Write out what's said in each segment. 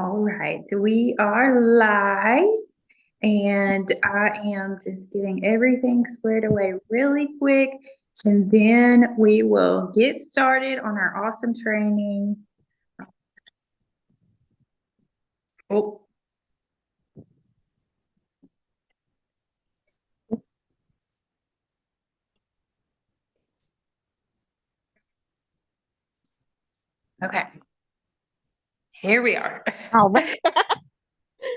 All right, so we are live, and I am just getting everything squared away really quick, and then we will get started on our awesome training. Oh, okay, here we are. All right.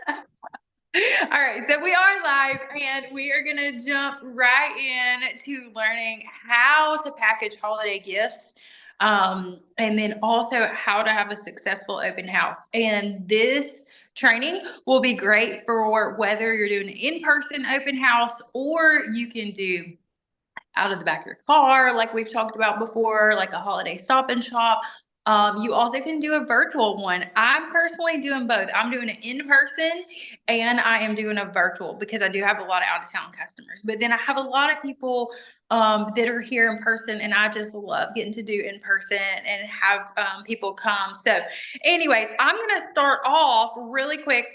All right, so we are live and we are going to jump right in to learning how to package holiday gifts, and then also how to have a successful open house. And this training will be great for whether you're doing an in-person open house or you can do out of the back of your car, like we've talked about before, like a holiday stop and shop. You also can do a virtual one. I'm personally doing both. I'm doing it in person and I am doing a virtual because I do have a lot of out of town customers. But then I have a lot of people that are here in person, and I just love getting to do in person and have people come. So, anyways, I'm going to start off really quick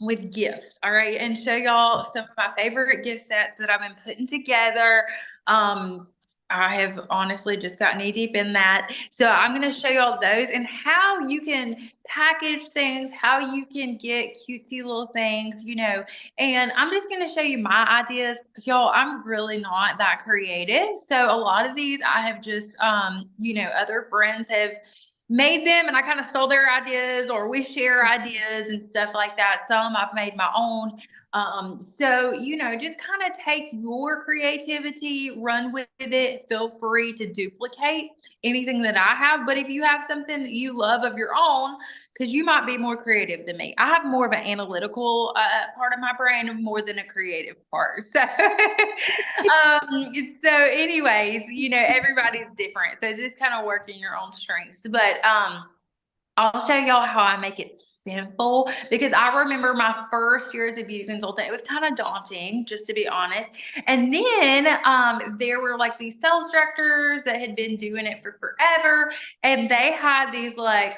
with gifts, all right, and show y'all some of my favorite gift sets that I've been putting together. I have honestly just got knee deep in that. So I'm going to show y'all those and how you can package things, how you can get cutesy little things, and I'm just going to show you my ideas. Y'all, I'm really not that creative. So a lot of these I have just, other friends have made them and I kind of stole their ideas, or we share ideas and stuff like that. Some I've made my own. So, just kind of take your creativity, run with it. Feel free to duplicate anything that I have. But if you have something that you love of your own, because you might be more creative than me. I have more of an analytical part of my brain more than a creative part. So, anyways, everybody's different. So just kind of working your own strengths. But I'll show y'all how I make it simple, because I remember my first year as a beauty consultant, it was kind of daunting, just to be honest. And then there were like these sales directors that had been doing it for forever, and they had these like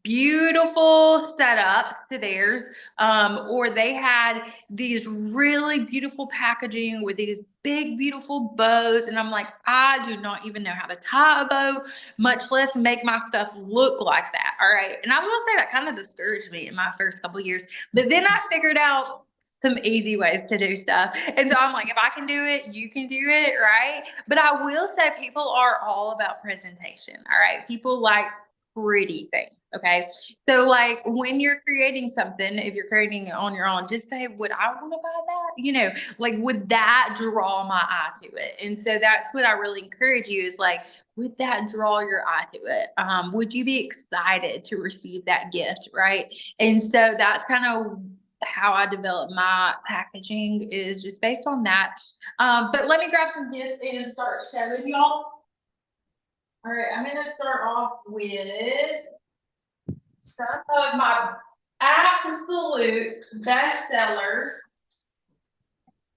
beautiful setups to theirs, or they had these really beautiful packaging with these big beautiful bows, and I'm like, I do not even know how to tie a bow, much less make my stuff look like that. All right, and I will say that kind of discouraged me in my first couple years, but then I figured out some easy ways to do stuff, and so I'm like, if I can do it, you can do it, right? But I will say people are all about presentation. All right, people like pretty things. Okay. So, like, when you're creating something, if you're creating it on your own, just say, would I want to buy that? Like, would that draw my eye to it? And so that's what I really encourage you is like, would that draw your eye to it? Would you be excited to receive that gift? Right. And so that's kind of how I develop my packaging, is just based on that. But let me grab some gifts and start showing y'all. All right, I'm going to start off with some of my absolute best sellers.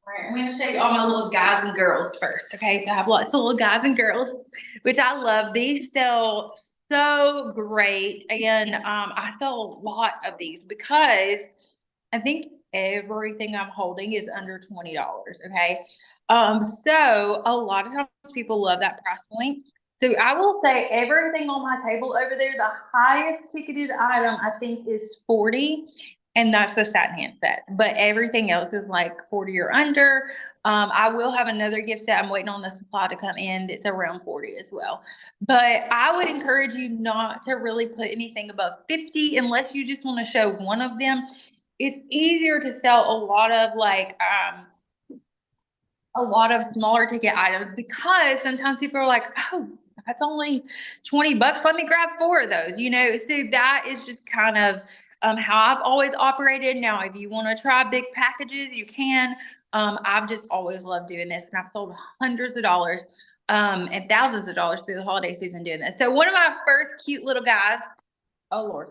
All right, I'm going to show you all my little guys and girls first. Okay, so I have lots of little guys and girls, which I love. These sell so great. And I sell a lot of these because I think everything I'm holding is under $20. Okay. So a lot of times people love that price point. So I will say everything on my table over there, the highest ticketed item I think is 40, and that's the satin hand set. But everything else is like 40 or under. I will have another gift set. I'm waiting on the supply to come in. It's around 40 as well. But I would encourage you not to really put anything above 50 unless you just want to show one of them. It's easier to sell a lot of a lot of smaller ticket items, because sometimes people are like, oh, that's only 20 bucks. Let me grab four of those, So that is just kind of how I've always operated. Now, if you want to try big packages, you can. I've just always loved doing this, and I've sold hundreds of dollars and thousands of dollars through the holiday season doing this. So one of my first cute little guys, oh Lord,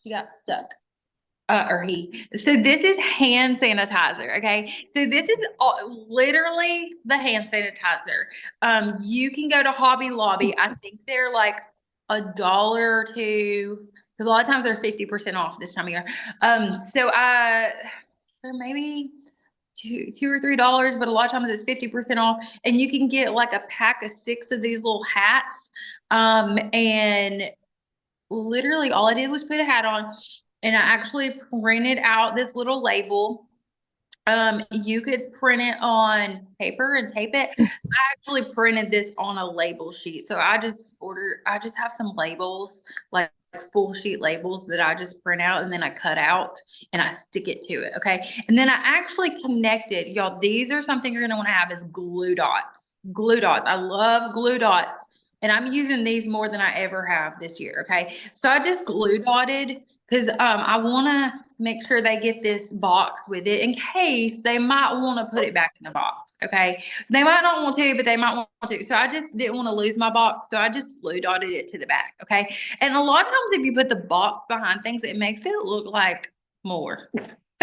she got stuck. Or he. So this is hand sanitizer. Okay. So this is literally the hand sanitizer. You can go to Hobby Lobby. I think they're like $1 or $2, because a lot of times they're 50% off this time of year. So they're maybe two or $3, but a lot of times it's 50% off, and you can get like a pack of 6 of these little hats. And literally all I did was put a hat on, and I actually printed out this little label. You could print it on paper and tape it. I actually printed this on a label sheet. So I just have some labels, like full sheet labels that I just print out and then I cut out and I stick it to it. Okay. And then I actually connected, y'all, these are something you're going to want to have is glue dots. Glue dots. I love glue dots. And I'm using these more than I ever have this year. Okay. So I just glue dotted because I want to make sure they get this box with it in case they might want to put it back in the box. Okay. They might not want to, but they might want to. So I just didn't want to lose my box. So I just glue dotted it to the back. Okay. And a lot of times if you put the box behind things, it makes it look like more.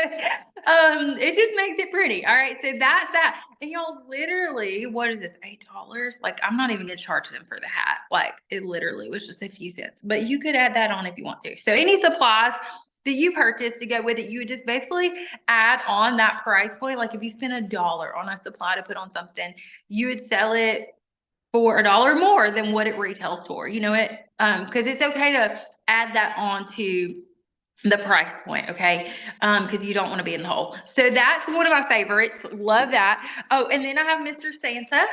It just makes it pretty. All right. So that's that. And y'all literally, what is this? $8? Like, I'm not even gonna charge them for the hat. Like, it literally was just a few cents, but you could add that on if you want to. So any supplies that you purchase to go with it, you would just basically add on that price point. Like if you spend $1 on a supply to put on something, you would sell it for $1 more than what it retails for. You know it, because it's okay to add that on to the price point, okay? Because you don't want to be in the hole. So that's one of my favorites. Love that. Oh, and then I have Mr. Santa.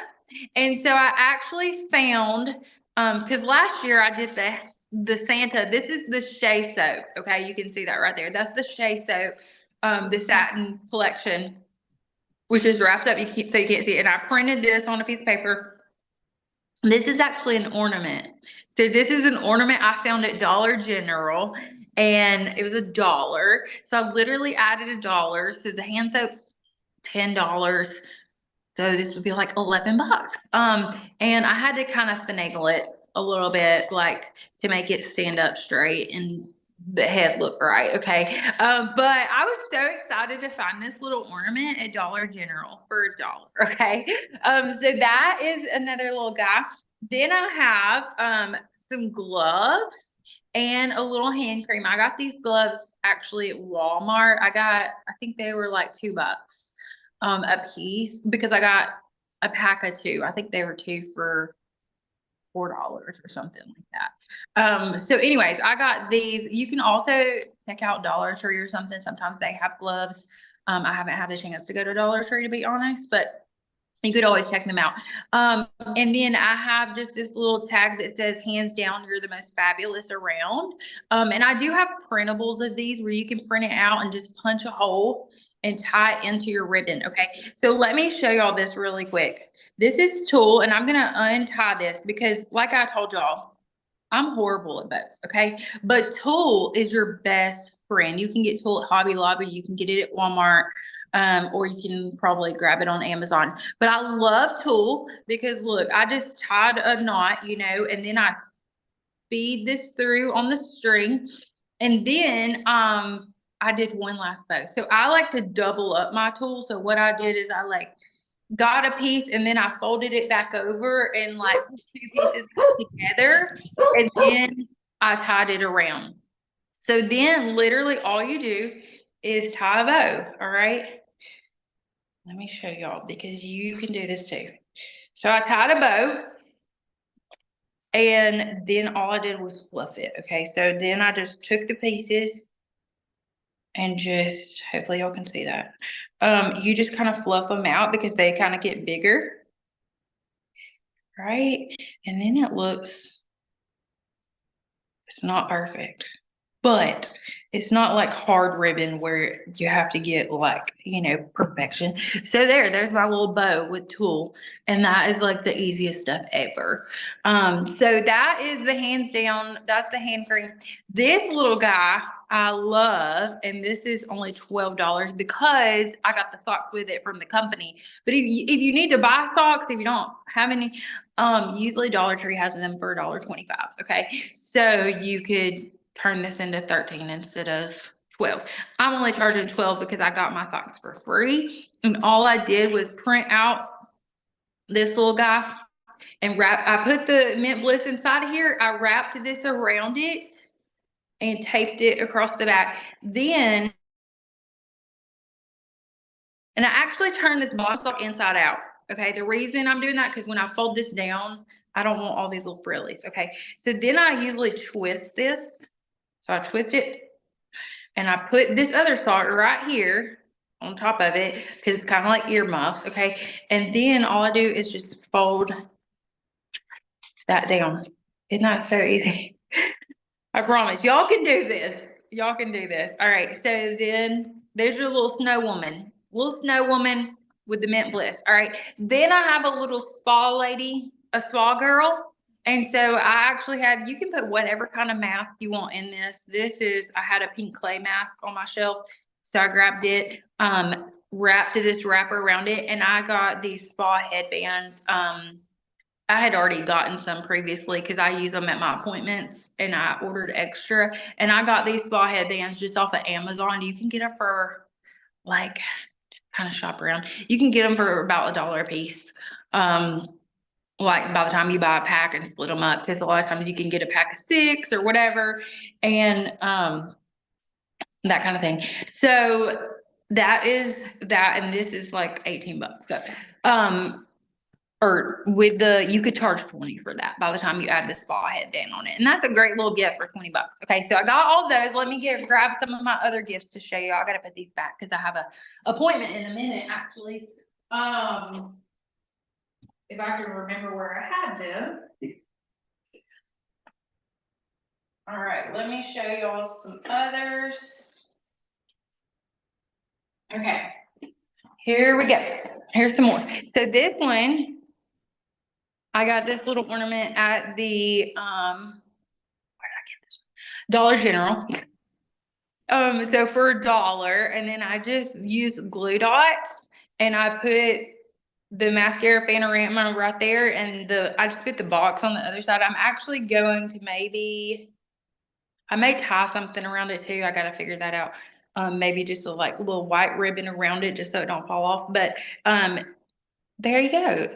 And so I actually found, because last year I did the Santa. This is the Shea soap, okay? You can see that right there. That's the Shea soap, the satin collection, which is wrapped up. So you can't see it. And I printed this on a piece of paper. This is actually an ornament. So this is an ornament I found at Dollar General, and it was $1. So I literally added $1. So the hand soap's $10. So this would be like 11 bucks. And I had to kind of finagle it a little bit, like to make it stand up straight and the head look right. Okay. But I was so excited to find this little ornament at Dollar General for $1. Okay. So that is another little guy. Then I have some gloves and a little hand cream. I got these gloves actually at Walmart. I think they were like $2 a piece because I got a pack of 2. I think they were 2 for $4 or something like that. So anyways, I got these. You can also check out Dollar Tree or something. Sometimes they have gloves. I haven't had a chance to go to Dollar Tree, to be honest, but you could always check them out. And then I have just this little tag that says, hands down, you're the most fabulous around. And I do have printables of these where you can print it out and just punch a hole and tie it into your ribbon. Okay. So let me show y'all this really quick. This is tulle, and I'm going to untie this because like I told y'all, I'm horrible at bows. Okay. But tulle is your best friend. You can get tulle at Hobby Lobby. You can get it at Walmart. Or you can probably grab it on Amazon. But I love tulle because look, I just tied a knot, and then I feed this through on the string. And then I did one last bow. So I like to double up my tulle. So what I did is I got a piece and then I folded it back over and like 2 pieces together. And then I tied it around. So then literally all you do is tie a bow. All right. Let me show y'all because you can do this too. So I tied a bow and then all I did was fluff it. Okay. So then I just took the pieces and just, hopefully y'all can see that. You just kind of fluff them out because they kind of get bigger. Right. And then it's not perfect, but it's not like hard ribbon where you have to get like, perfection. So there's my little bow with tulle. And that is like the easiest stuff ever. So that is the hands down. That's the hand cream. This little guy I love, and this is only $12 because I got the socks with it from the company. But if you need to buy socks, if you don't have any, usually Dollar Tree has them for $1.25. Okay. So you could turn this into 13 instead of 12. I'm only charging 12 because I got my socks for free. And all I did was print out this little guy and I put the Mint Bliss inside of here. I wrapped this around it and taped it across the back. Then, and I actually turned this bottom sock inside out. Okay. The reason I'm doing that, because when I fold this down, I don't want all these little frillies. Okay. So then I usually twist this. So I twist it and I put this other sock right here on top of it, because it's kind of like earmuffs. Okay. And then all I do is just fold that down. Isn't that so easy? I promise. Y'all can do this. Y'all can do this. All right. So then there's your little snow woman. Little snow woman with the Mint Bliss. All right. Then I have a little spa lady, a spa girl. And so I actually have, you can put whatever kind of mask you want in this. This is, I had a pink clay mask on my shelf. So I grabbed it, wrapped this wrapper around it, and I got these spa headbands. I had already gotten some previously because I use them at my appointments, and I ordered extra. And I got these spa headbands just off of Amazon. You can get them for like, kind of shop around. You can get them for about $1 a piece. Like by the time you buy a pack and split them up, because a lot of times you can get a pack of 6 or whatever, and that kind of thing. So that is that, and this is like $18. So or with the, you could charge 20 for that by the time you add the spa headband on it. And that's a great little gift for $20. Okay. So I got all those. Let me grab some of my other gifts to show you. I got to put these back because I have a appointment in a minute, actually. If I can remember where I had them. All right. Let me show y'all some others. Okay. Here we go. Here's some more. So this one, I got this little ornament at the, where did I get this? Dollar General. So for $1, and then I just used glue dots, and I put the mascara panorama right there, and I just put the box on the other side. I'm actually going to I may tie something around it too. I got to figure that out. Maybe just a like little white ribbon around it just so it don't fall off. But there you go.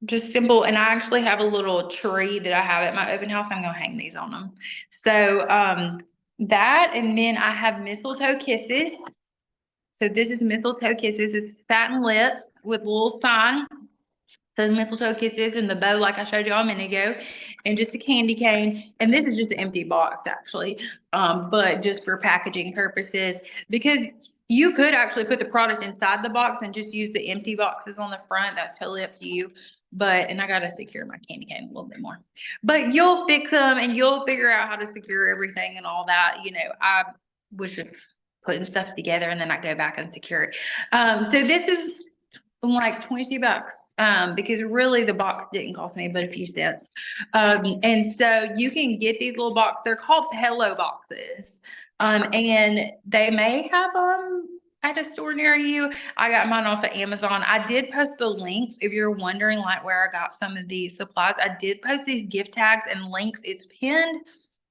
Just simple. And I actually have a little tree that I have at my open house. I'm going to hang these on them. So that, and then I have mistletoe kisses. So this is mistletoe kisses. This is satin lips with a little sign. Says mistletoe kisses, and the bow like I showed y'all a minute ago, and just a candy cane. And this is just an empty box actually, but just for packaging purposes, because you could actually put the product inside the box and just use the empty boxes on the front. That's totally up to you. But, and I got to secure my candy cane a little bit more, but you'll fix them and you'll figure out how to secure everything and all that. You know, I was just putting stuff together and then I go back and secure it. So this is like $22, because really the box didn't cost me but a few cents. And so you can get these little boxes. They're called Hello boxes. And they may have them at a store near you. I got mine off of Amazon. I did post the links if you're wondering like where I got some of these supplies. I did post these gift tags and links. It's pinned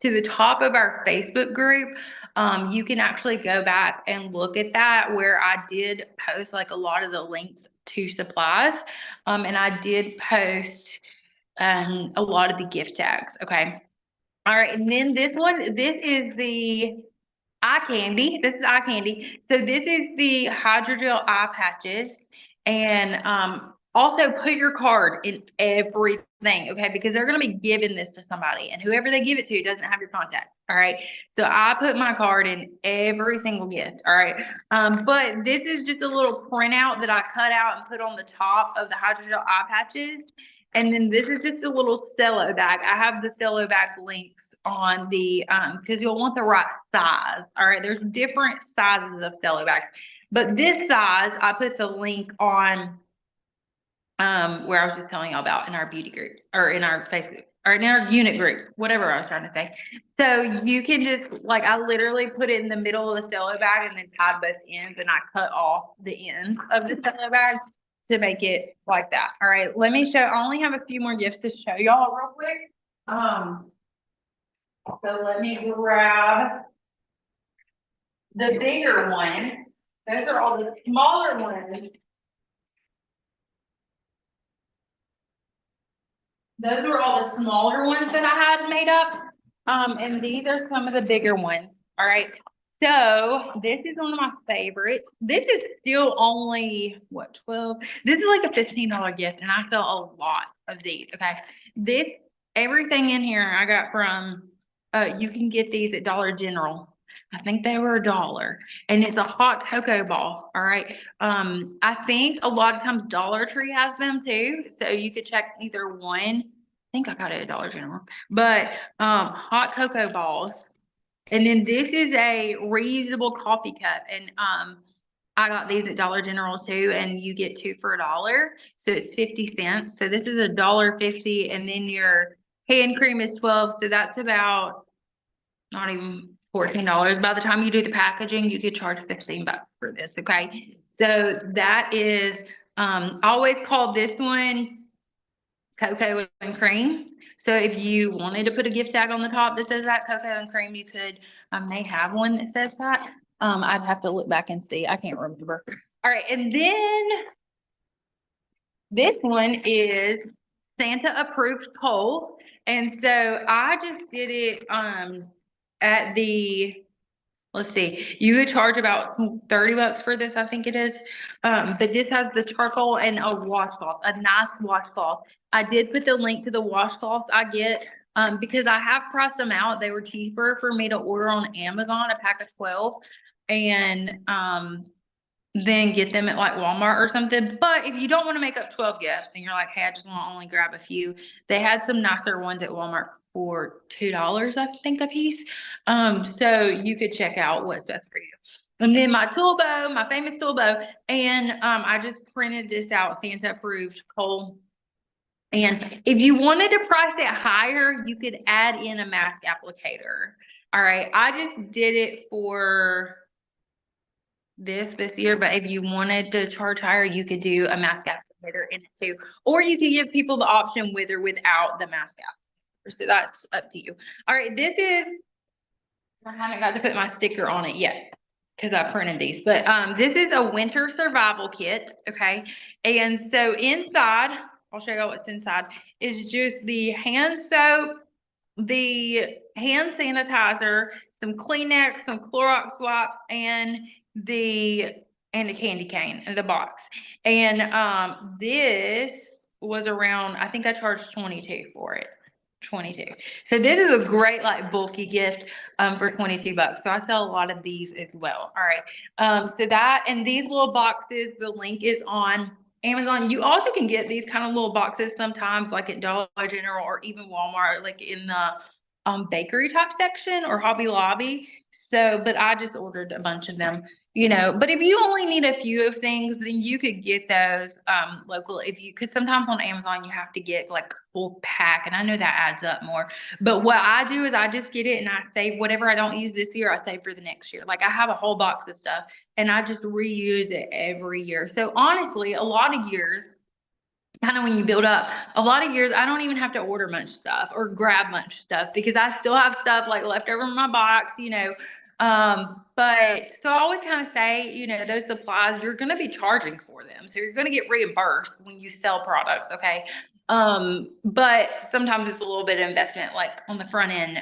to the top of our Facebook group. You can actually go back and look at that, where I did post like a lot of the links to supplies. And I did post a lot of the gift tags. Okay. All right. And then this one, this is the eye candy. This is eye candy. So this is the hydrogel eye patches. And also put your card in everything, okay? Because they're going to be giving this to somebody, and whoever they give it to doesn't have your contact, all right? So I put my card in every single gift, all right? But this is just a little printout that I cut out and put on the top of the hydrogel eye patches. And then this is just a little cello bag. I have the cello bag links on the, because you'll want the right size. All right. There's different sizes of cello bags, but this size, I put the link on, where I was just telling y'all about in our beauty group, or in our Facebook, or in our unit group, whatever I was trying to say. So you can just like, I literally put it in the middle of the cello bag and then tied both ends, and I cut off the ends of the cello bag to make it like that. All right, let me show. I only have a few more gifts to show y'all real quick. So let me grab the bigger ones. Those are all the smaller ones. those were all the smaller ones that I had made up. And these are some of the bigger ones. All right. So this is one of my favorites. This is still only what, 12? This is like a $15 gift, and I sell a lot of these. Okay. This everything in here I got from you can get these at Dollar General. I think they were $1, and it's a hot cocoa ball. All right. I think a lot of times Dollar Tree has them too, so you could check either one. I think I got it at Dollar General, but hot cocoa balls. And then this is a reusable coffee cup, and I got these at Dollar General too, and you get two for $1, so it's 50 cents. So this is $1.50, and then your hand cream is 12, so that's about not even $14. By the time you do the packaging, you could charge 15 bucks for this. Okay. So that is, I always call this one cocoa and cream. So if you wanted to put a gift tag on the top that says that cocoa and cream, you could, may have one that says that. I'd have to look back and see. I can't remember. All right. And then this one is Santa approved coal. And so I just did it, at the, let's see, you could charge about 30 bucks for this, I think it is. But this has the charcoal and a washcloth, a nice washcloth. I did put the link to the washcloths I get, because I have priced them out. They were cheaper for me to order on Amazon, a pack of 12, and then get them at like Walmart or something. But if you don't want to make up 12 gifts and you're like, hey, I just want to only grab a few, they had some nicer ones at Walmart for $2, I think, a piece. So you could check out what's best for you. And then my tool bow, my famous tool bow, and I just printed this out, Santa approved coal. And if you wanted to price it higher, you could add in a mask applicator. All right, I just did it for this year, but if you wanted to charge higher, you could do a mask applicator in it too, or you could give people the option with or without the mask applicator. So that's up to you. All right, this is, I haven't got to put my sticker on it yet because I printed these, but this is a winter survival kit. Okay, and so inside, I'll show you what's inside, is just the hand soap, the hand sanitizer, some Kleenex, some Clorox wipes, and a candy cane in the box. And this was around, I think I charged 22 for it. 22. So this is a great like bulky gift for 22 bucks. So I sell a lot of these as well. All right. So that, and these little boxes, the link is on Amazon. You also can get these kind of little boxes sometimes like at Dollar General or even Walmart, like in the bakery type section or Hobby Lobby. So, but I just ordered a bunch of them, but if you only need a few of things, then you could get those local because sometimes on Amazon you have to get like a full pack, and I know that adds up more. But what I do is I just get it and I save whatever I don't use this year, I save for the next year. Like I have a whole box of stuff and I just reuse it every year. So honestly, a lot of years, kind of when you build up a lot of years, I don't even have to order much stuff or grab much stuff because I still have stuff like left over in my box, but so I always kind of say, those supplies, you're going to be charging for them. So you're going to get reimbursed when you sell products. Okay. But sometimes it's a little bit of investment, like on the front end,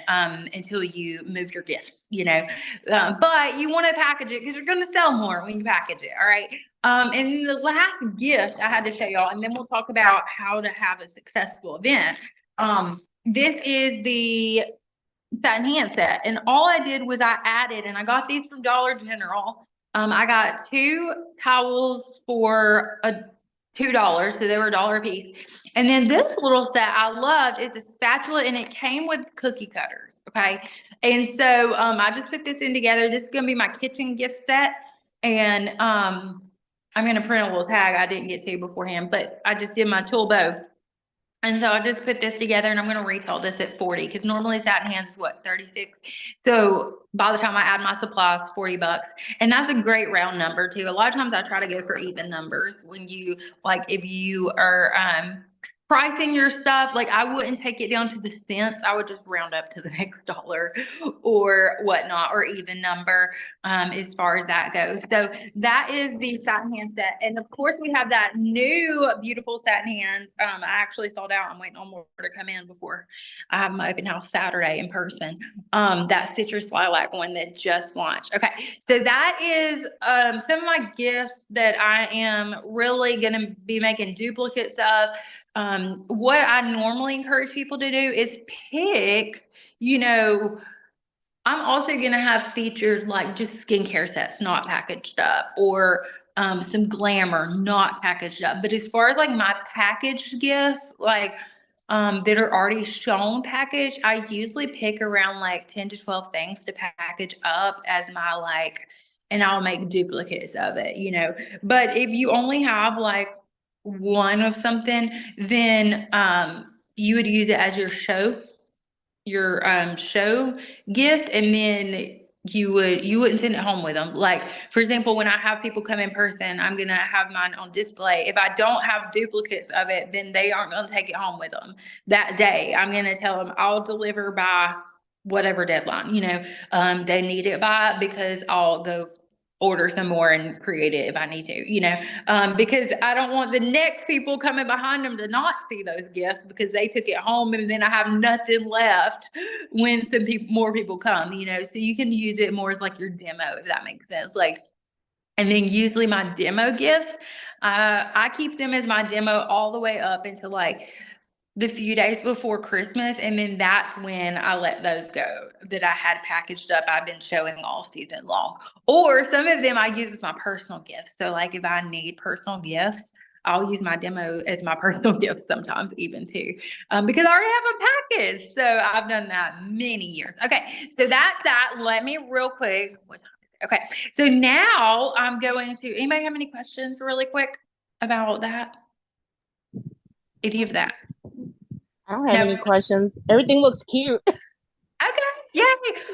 until you move your gifts, but you want to package it because you're going to sell more when you package it. All right. And the last gift I had to show y'all, and then we'll talk about how to have a successful event. This is the satin hand set, and all I did was I added, and I got these from Dollar General. I got 2 towels for $2, so they were $1 a piece. And then this little set I loved is a spatula, and it came with cookie cutters. Okay, and so I just put this in together. This is gonna be my kitchen gift set, and I'm going to print a little tag I didn't get to beforehand, but I just did my tool bow. And so I just put this together, and I'm going to retail this at 40 because normally satin hands is what, 36. So by the time I add my supplies, 40 bucks. And that's a great round number too. A lot of times I try to go for even numbers when you, like, if you are, pricing your stuff, like I wouldn't take it down to the cents. I would just round up to the next dollar or whatnot, or even number, as far as that goes. So that is the satin hand set. And of course we have that new beautiful satin hand. I actually sold out. I'm waiting on more to come in before I have my open house Saturday in person. That citrus lilac one that just launched. Okay. So that is, some of my gifts that I am really going to be making duplicates of. What I normally encourage people to do is pick, I'm also going to have features like just skincare sets, not packaged up, or some glamour, not packaged up. But as far as like my packaged gifts, like that are already shown packaged, I usually pick around like 10 to 12 things to package up as my like, and I'll make duplicates of it. But if you only have like one of something, then you would use it as your show gift, and then you wouldn't send it home with them. Like, for example, when I have people come in person, I'm gonna have mine on display. If I don't have duplicates of it, then they aren't gonna take it home with them that day. I'm gonna tell them I'll deliver by whatever deadline, they need it by, because I'll go order some more and create it if I need to, because I don't want the next people coming behind them to not see those gifts because they took it home, and then I have nothing left when more people come. So you can use it more as like your demo, if that makes sense. Like, and then usually my demo gifts, I keep them as my demo all the way up until like the few days before Christmas. And then that's when I let those go that I had packaged up. I've been showing all season long, or some of them I use as my personal gifts. So like if I need personal gifts, I'll use my demo as my personal gift sometimes even too, because I already have a package. So I've done that many years. Okay. So that's that. Let me real quick. What time is it? Okay. So now I'm going to, anybody have any questions really quick about that? Any of that? I don't have any questions. Everything looks cute. Okay, yay,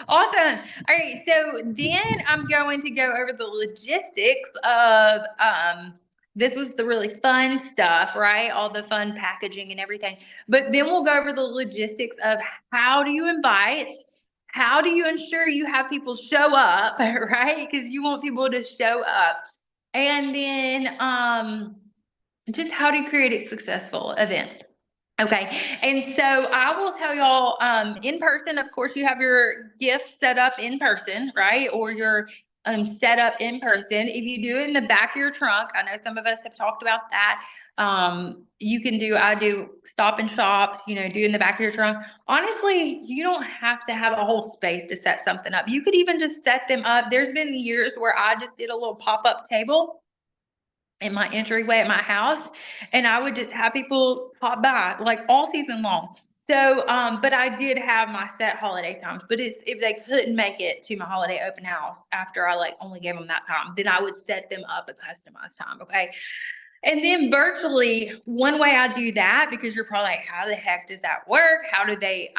awesome. All right, so then I'm going to go over the logistics of this was the really fun stuff, right? All the fun packaging and everything. But then we'll go over the logistics of how do you invite? How do you ensure you have people show up, right? Because you want people to show up. And then just how to create a successful event. Okay. And so I will tell y'all, in person, of course, you have your gifts set up in person, right? Or your set up in person. If you do it in the back of your trunk, I know some of us have talked about that. I do stop and shop, do in the back of your trunk. Honestly, you don't have to have a whole space to set something up. You could even just set them up. There's been years where I just did a little pop-up table in my entryway at my house, and I would just have people pop by like all season long. So, but I did have my set holiday times, but if they couldn't make it to my holiday open house after I like only gave them that time, then I would set them up a customized time. Okay. And then virtually, one way I do that, because you're probably like, how the heck does that work? How do they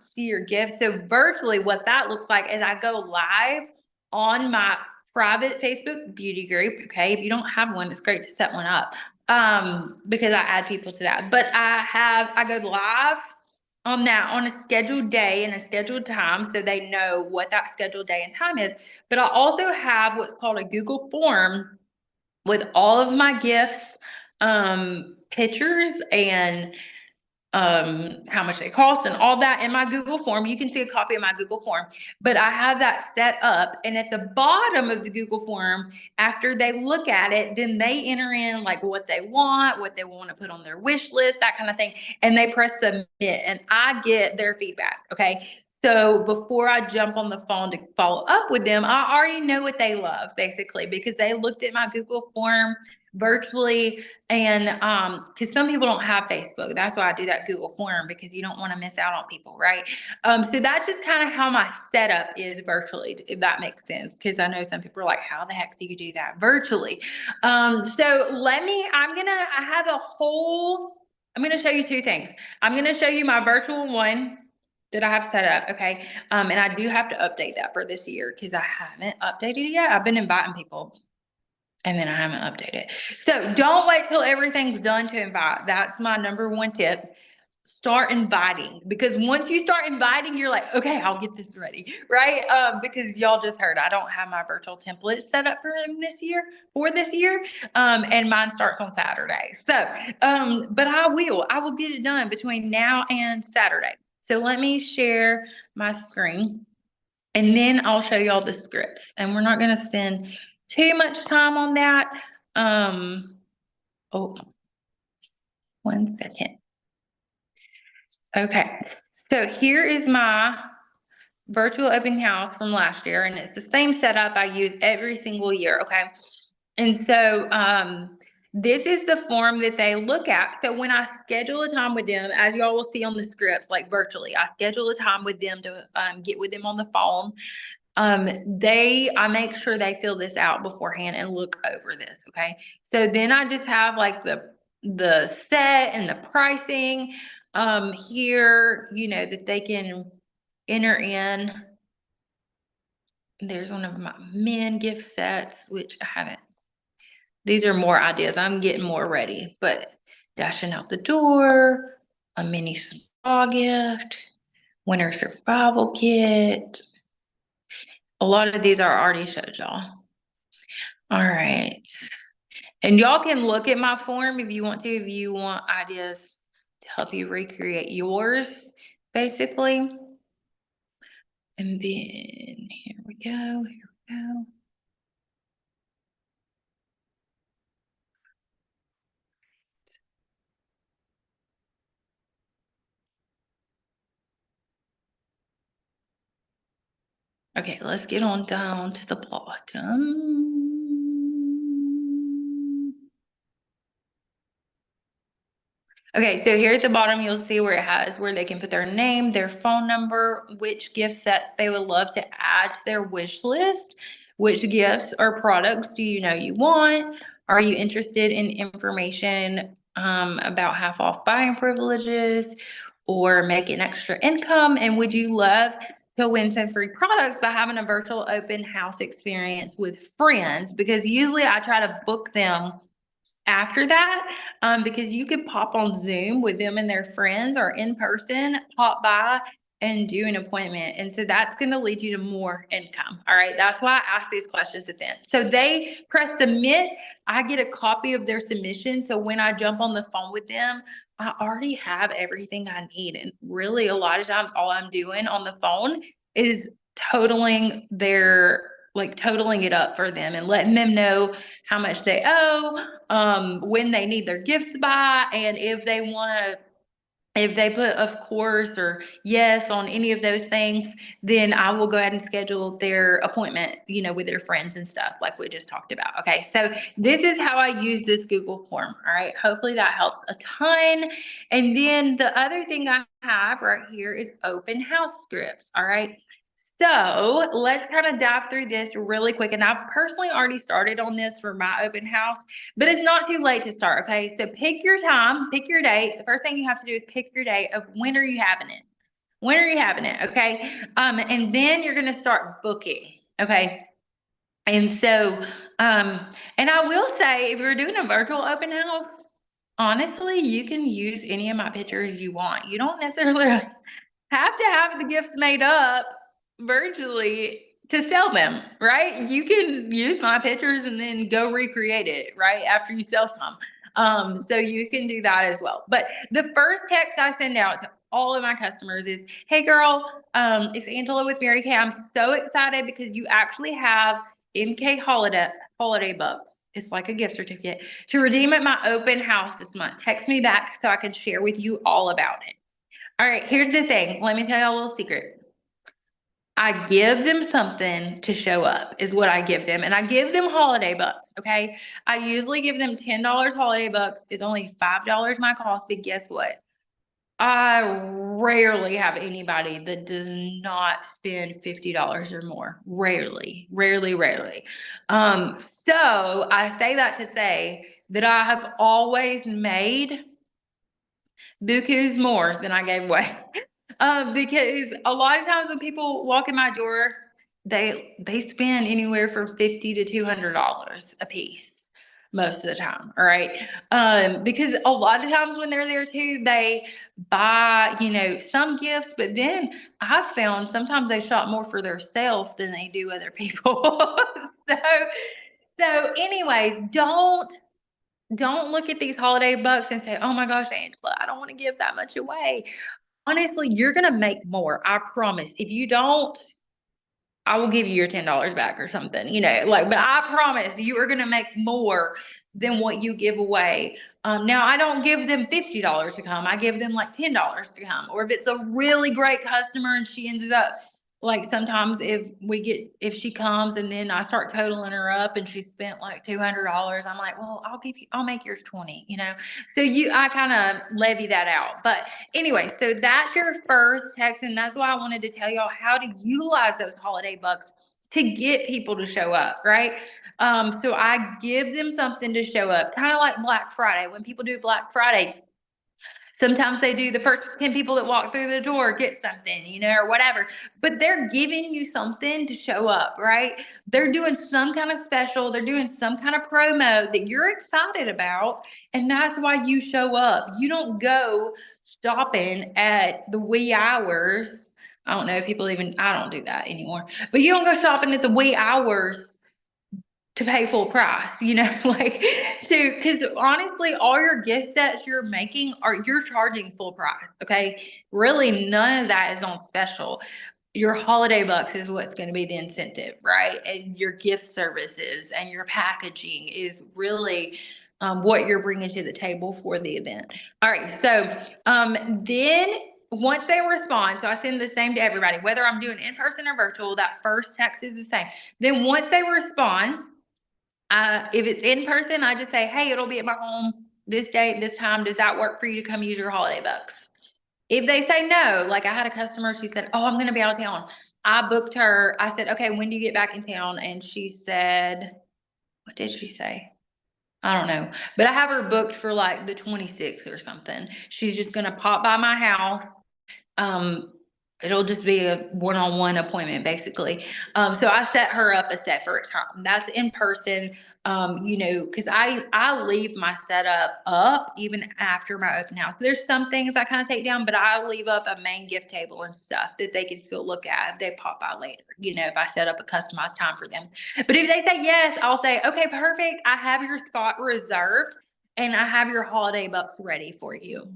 see your gift? So virtually what that looks like is I go live on my private Facebook beauty group. Okay. If you don't have one, it's great to set one up, because I add people to that. But I go live on that on a scheduled day and a scheduled time, so they know what that scheduled day and time is. But I also have what's called a Google form with all of my gifts, pictures, and how much they cost and all that in my Google form. You can see a copy of my Google form, but I have that set up. And at the bottom of the Google form, after they look at it, then they enter in like what they want to put on their wish list, that kind of thing. And they press submit, and I get their feedback. Okay. So before I jump on the phone to follow up with them, I already know what they love basically, because they looked at my Google form virtually. And because some people don't have Facebook, that's why I do that Google form, because you don't want to miss out on people, right? So that's just kind of how my setup is virtually, if that makes sense, because I know some people are like, how the heck do you do that virtually? So I'm going to show you two things. I'm going to show you my virtual one that I have set up. Okay. And I do have to update that for this year because I haven't updated it yet. I've been inviting people. And then I haven't updated. So don't wait till everything's done to invite. That's my number one tip. Start inviting, because once you start inviting, you're like, okay, I'll get this ready, right? Because y'all just heard I don't have my virtual template set up for this year. And mine starts on Saturday. So, but I will get it done between now and Saturday. So let me share my screen and then I'll show y'all the scripts, and we're not going to spend too much time on that. Oh, 1 second. Okay, so here is my virtual open house from last year, and it's the same setup I use every single year. Okay, and so this is the form that they look at. So when I schedule a time with them, as y'all will see on the scripts, like virtually, I schedule a time with them to get with them on the phone. I make sure they fill this out beforehand and look over this. Okay. So then I just have like the set and the pricing, here, that they can enter in. There's one of my men gift sets, which I haven't, these are more ideas. I'm getting more ready, but dashing out the door, a mini spa gift, winter survival kit. A lot of these are already showed y'all. All right. And y'all can look at my form if you want to, if you want ideas to help you recreate yours, basically. And then here we go. Okay, let's get on down to the bottom. Okay, so here at the bottom, you'll see where it has where they can put their name, their phone number, which gift sets they would love to add to their wish list, which gifts or products do you want? Are you interested in information about half off buying privileges or making extra income? And would you love to win some free products by having a virtual open house experience with friends? Because usually I try to book them after that, because you could pop on Zoom with them and their friends, or in person, pop by and do an appointment. And so that's going to lead you to more income. All right. That's why I ask these questions at the end. So they press submit. I get a copy of their submission. So when I jump on the phone with them, I already have everything I need. And really, a lot of times, all I'm doing on the phone is totaling it up for them and letting them know how much they owe, when they need their gifts by, and if they put of course or yes on any of those things, then I will go ahead and schedule their appointment, with their friends and stuff like we just talked about. Okay. So this is how I use this Google form. All right. Hopefully that helps a ton. And then the other thing I have right here is open house scripts. All right. So let's kind of dive through this really quick. And I've personally already started on this for my open house, but it's not too late to start. Okay. So pick your time, pick your date. The first thing you have to do is pick your date of when are you having it? When are you having it? Okay. And then you're going to start booking. Okay. And so, and I will say, if you're doing a virtual open house, honestly, you can use any of my pictures you want. You don't necessarily have to have the gifts made up virtually to sell them, right? You can use my pictures and then go recreate it, right? After you sell some. So you can do that as well. But the first text I send out to all of my customers is, hey girl, it's Angela with Mary Kay. I'm so excited because you actually have MK holiday bucks. It's like a gift certificate to redeem at my open house this month. Text me back so I can share with you all about it. All right, here's the thing. Let me tell you a little secret. I give them something to show up is what I give them. And I give them holiday bucks. Okay. I usually give them $10 holiday bucks. It's only $5 my cost. But guess what? I rarely have anybody that does not spend $50 or more. Rarely. So I say that to say that I have always made bukus more than I gave away. Because a lot of times when people walk in my door, they spend anywhere from $50 to $200 a piece most of the time. All right. Because a lot of times when they're there too, they buy, some gifts, but then I've found sometimes they shop more for themselves than they do other people. so anyways, don't look at these holiday bucks and say, oh my gosh, Angela, I don't want to give that much away. Honestly, you're gonna make more. I promise. If you don't, I will give you your $10 back or something, but I promise you are going to make more than what you give away. Now I don't give them $50 to come. I give them like $10 to come. Or if it's a really great customer and she ended up like sometimes if she comes and then I start totaling her up and she spent like $200, I'm like, well, I'll make yours 20, So I kind of levy that out. But anyway, so that's your first text, and that's why I wanted to tell y'all how to utilize those holiday bucks to get people to show up, right? So I give them something to show up, kind of like Black Friday. When people do Black Friday, sometimes they do the first 10 people that walk through the door get something, or whatever. But they're giving you something to show up, right? They're doing some kind of special. They're doing some kind of promo that you're excited about. And that's why you show up. You don't go shopping at the wee hours. I don't know if I don't do that anymore. But you don't go shopping at the wee hours to pay full price, because honestly, all your gift sets you're making you're charging full price. Okay. Really, none of that is on special. Your holiday bucks is what's going to be the incentive, right? And your gift services and your packaging is really what you're bringing to the table for the event. All right. So then once they respond, so I send the same to everybody, whether I'm doing in person or virtual, that first text is the same. Then once they respond, if it's in person, I just say, hey, it'll be at my home this date, this time. Does that work for you to come use your holiday bucks? If they say no, like I had a customer, she said, oh, I'm going to be out of town. I booked her. I said, okay, when do you get back in town? And she said, what did she say? I don't know. But I have her booked for like the 26th or something. She's just going to pop by my house. It'll just be a one-on-one appointment basically. So I set her up a separate time. That's in person. Because I leave my setup up even after my open house. There's some things I kind of take down, but I leave up a main gift table and stuff that they can still look at if they pop by later, if I set up a customized time for them. But if they say yes, I'll say, okay, perfect. I have your spot reserved and I have your holiday bucks ready for you.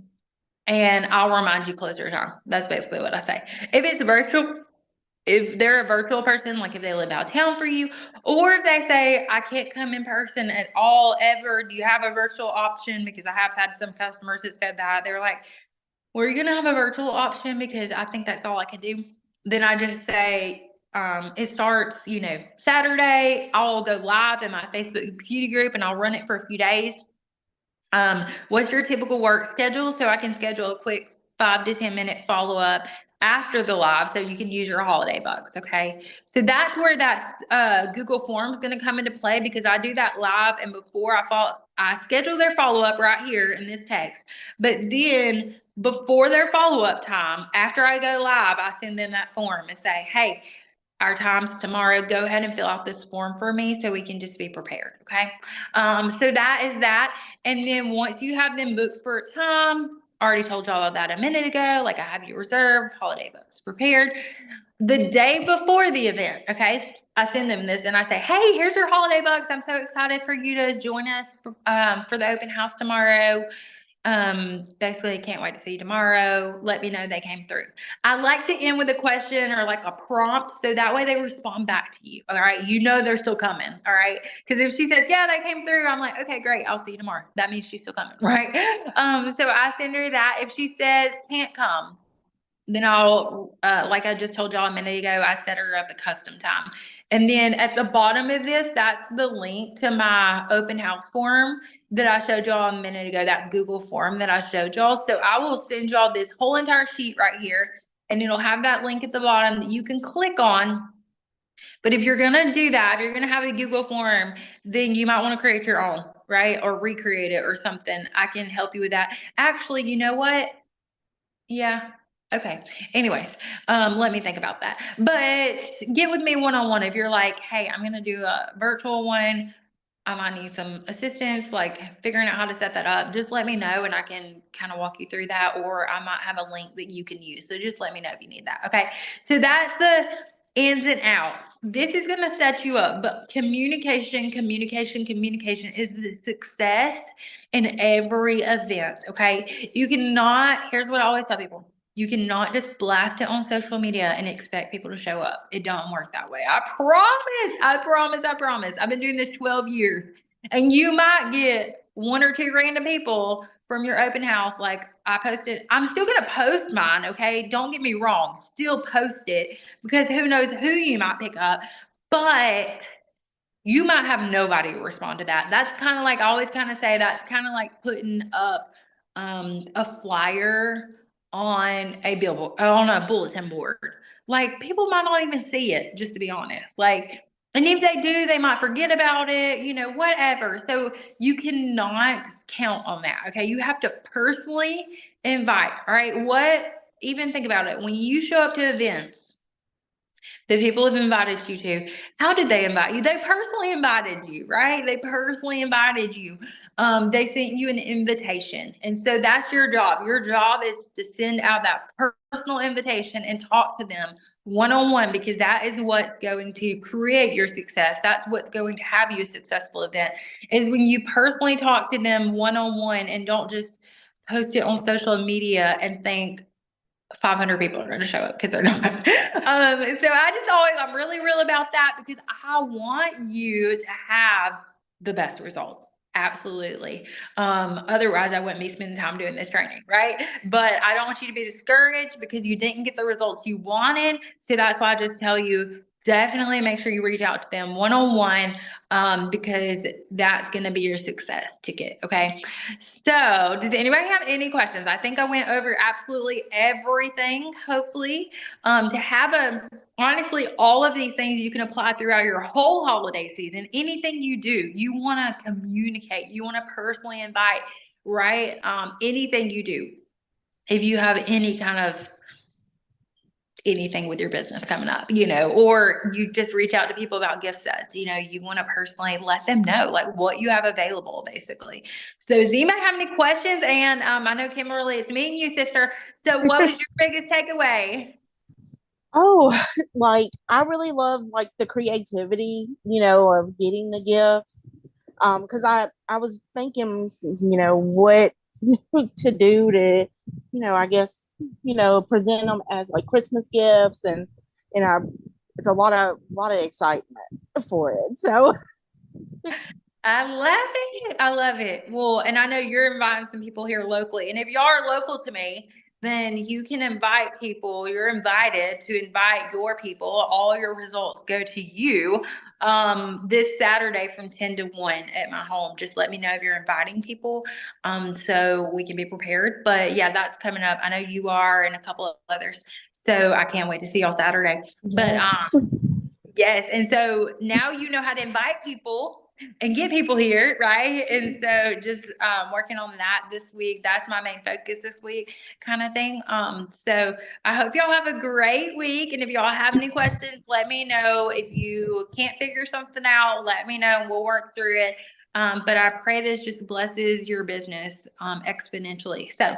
And I'll remind you closer time. That's basically what I say. If it's virtual, if they're a virtual person, like if they live out of town for you, or if they say, I can't come in person at all ever, do you have a virtual option? Because I have had some customers that said that. They're like, we're going to have a virtual option because I think that's all I can do. Then I just say, it starts, Saturday. I'll go live in my Facebook beauty group and I'll run it for a few days. What's your typical work schedule? So I can schedule a quick 5 to 10 minute follow up after the live so you can use your holiday bucks. Okay. So that's where that Google form is going to come into play because I do that live. And before I schedule their follow up right here in this text. But then before their follow up time, after I go live, I send them that form and say, hey, our times tomorrow, go ahead and fill out this form for me so we can just be prepared. Okay. So that is that. And then once you have them booked for a time, I already told y'all that a minute ago, like I have you reserved, holiday bucks prepared. The day before the event, okay, I send them this and I say, hey, here's your holiday bucks. I'm so excited for you to join us for the open house tomorrow. Basically can't wait to see you tomorrow. Let me know they came through. I like to end with a question or like a prompt. So that way they respond back to you. All right. They're still coming. All right. Cause if she says, yeah, they came through, I'm like, okay, great. I'll see you tomorrow. That means she's still coming. Right. So I send her that. If she says can't come, then I'll, like I just told y'all a minute ago, I set her up a custom time. And then at the bottom of this, that's the link to my open house form that I showed y'all a minute ago, that Google form that I showed y'all. So I will send y'all this whole entire sheet right here, and it'll have that link at the bottom that you can click on. But if you're going to do that, if you're going to have the Google form, then you might want to create your own, right? Or recreate it or something. I can help you with that. Actually, you know what? Yeah. Okay. Anyways, let me think about that. But get with me one-on-one. If you're like, hey, I'm gonna do a virtual one, I might need some assistance, like figuring out how to set that up. Just let me know and I can kind of walk you through that, or I might have a link that you can use. So just let me know if you need that. Okay. So that's the ins and outs. This is going to set you up, but communication is the success in every event. Okay. You cannot, here's what I always tell people. You cannot just blast it on social media and expect people to show up. It don't work that way. I promise. I promise. I promise. I've been doing this 12 years, and you might get one or two random people from your open house. Like I posted, I'm still going to post mine. Okay. Don't get me wrong. Still post it because who knows who you might pick up, but you might have nobody respond to that. That's kind of like, I always kind of say that's kind of like putting up a flyer on a billboard, on a bulletin board. Like people might not even see it, just to be honest. Like, and if they do, they might forget about it, whatever. So you cannot count on that. Okay. You have to personally invite. All right. Even think about it. When you show up to events, the people have invited you to, how did they invite you? They personally invited you, right? They personally invited you. They sent you an invitation. And so that's your job. Your job is to send out that personal invitation and talk to them one-on-one, because that is what's going to create your success. That's what's going to have you a successful event, is when you personally talk to them one-on-one and don't just post it on social media and think 500 people are going to show up, because they're not. So I'm really real about that, because I want you to have the best results. Absolutely. Otherwise I wouldn't be spending time doing this training, right? But I don't want you to be discouraged because you didn't get the results you wanted. So that's why I just tell you, definitely make sure you reach out to them one-on-one, because that's going to be your success ticket. Okay. So, does anybody have any questions? I think I went over absolutely everything, hopefully. To have honestly, all of these things you can apply throughout your whole holiday season. Anything you do, you want to communicate, you want to personally invite, right? Anything you do, if you have any kind of anything with your business coming up, or you just reach out to people about gift sets, you want to personally let them know like what you have available, basically. So does anybody have any questions? And I know Kimberly, it's me and you, sister. So what was your biggest takeaway? Oh, like I really love like the creativity, of getting the gifts. Because I was thinking, what to do to, I guess, present them as like Christmas gifts, and I it's a lot of excitement for it. So I love it. I love it. Well, and I know you're inviting some people here locally. And if y'all are local to me, then you can invite people. You're invited to invite your people. All your results go to you this Saturday from 10 to 1 at my home. Just let me know if you're inviting people, so we can be prepared. But yeah, that's coming up. I know you are, and a couple of others. So I can't wait to see y'all Saturday. But yes. yes. And so now you know how to invite people and get people here, right? And so just working on that this week. That's my main focus this week, kind of thing. So I hope y'all have a great week. And if y'all have any questions, let me know. If you can't figure something out, let me know and we'll work through it. But I pray this just blesses your business exponentially. So